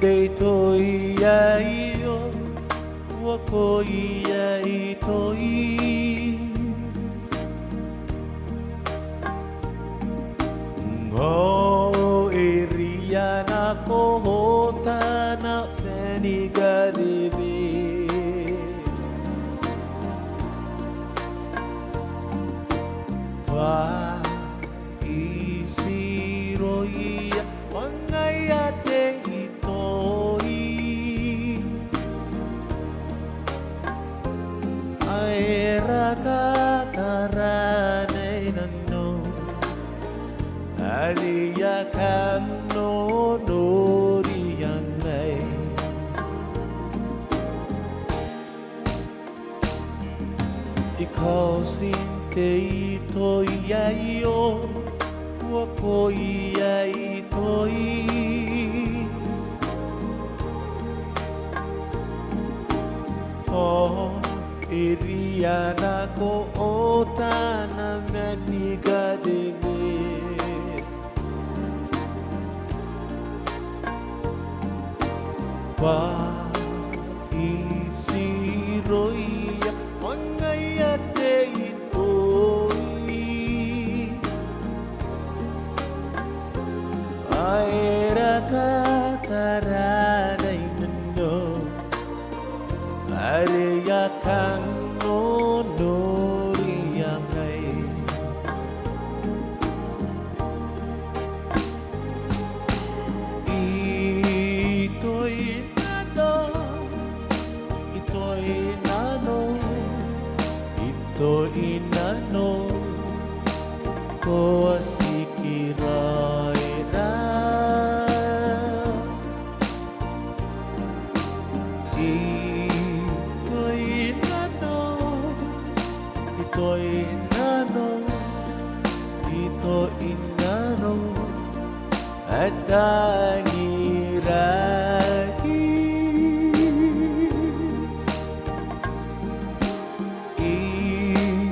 Dei toi ai o Ua koi ai toi Ngō e ria na kohota na peni garewe Wā isi roia Wangai a te itoi Ai raka taranei nano Alia kano nori angai Ikaw sin te itoi ai o Ua koi ai toi O e ria na ko o tāna mani garewe Wā isi roia Wangai a te itoi Ai raka taranei nano Areia kano nori angai Itoi nano Itoi nano Itoi nano Koa sikirai ra Itoi nano Itoi nano Itoi nano Atangi rai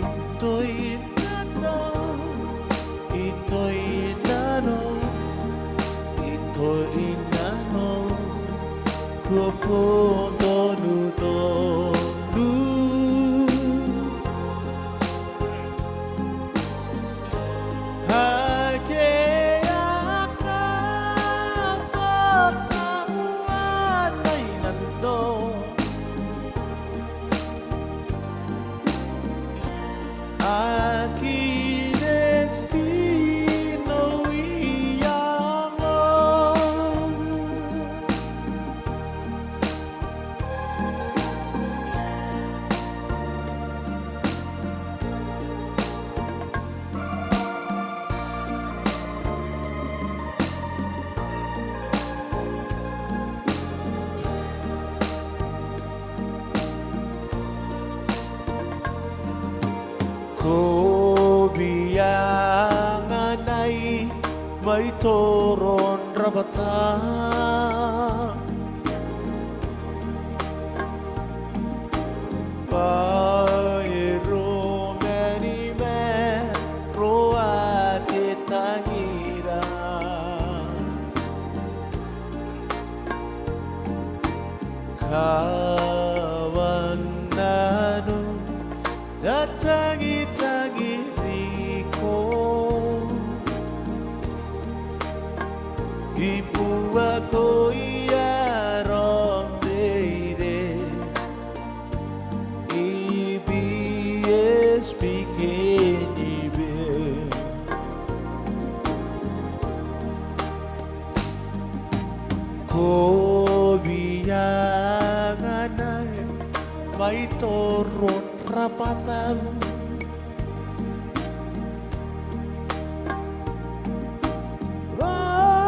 Itoi nano Itoi nano Itoi nano Kua pōtonu tonu Hake aka Pātaua nei nando Aki destino iango Ko bianganai mai toron rabata Paero meni me roa ke tangira Kawananu Tatangi riko Ipua koia romdeire EBS pikenibe Ko bianganai mai toron rapatan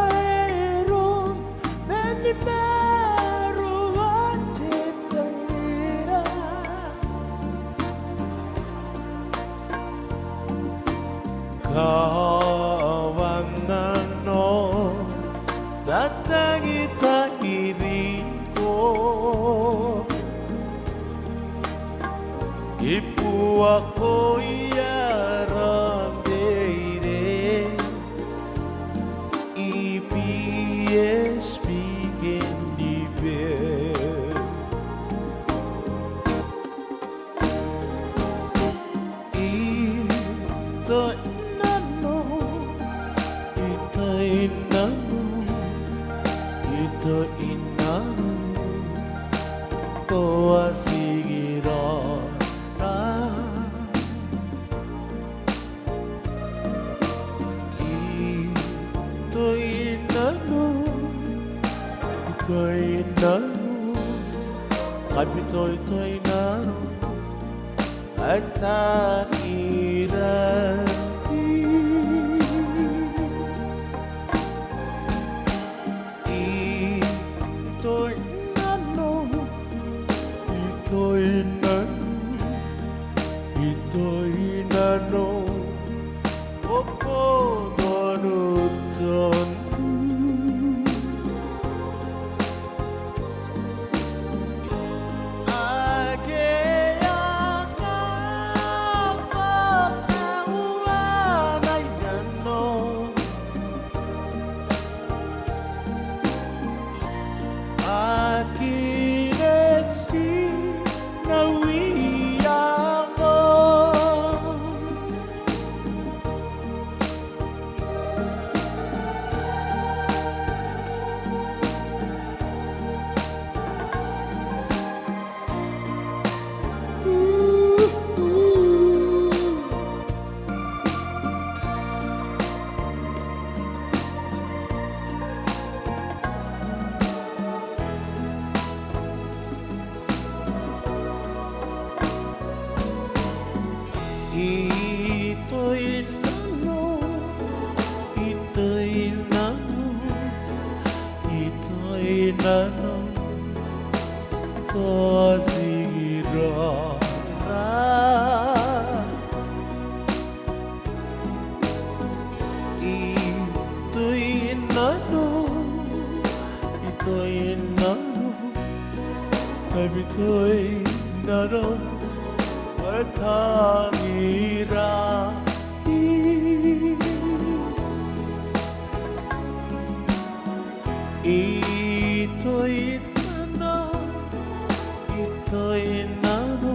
Vaeron meni meru antitangira Kawanano Tatangi takiriko Ipua koia ramdeire EBS begin ito'y nanu koa sigirora ito'y nanu kapito'y nanu at nairan ito'y nanu opo donuton ito'y nanu koa sigirora ito'y nanu kapito'y nanu at nairan ito'y nanu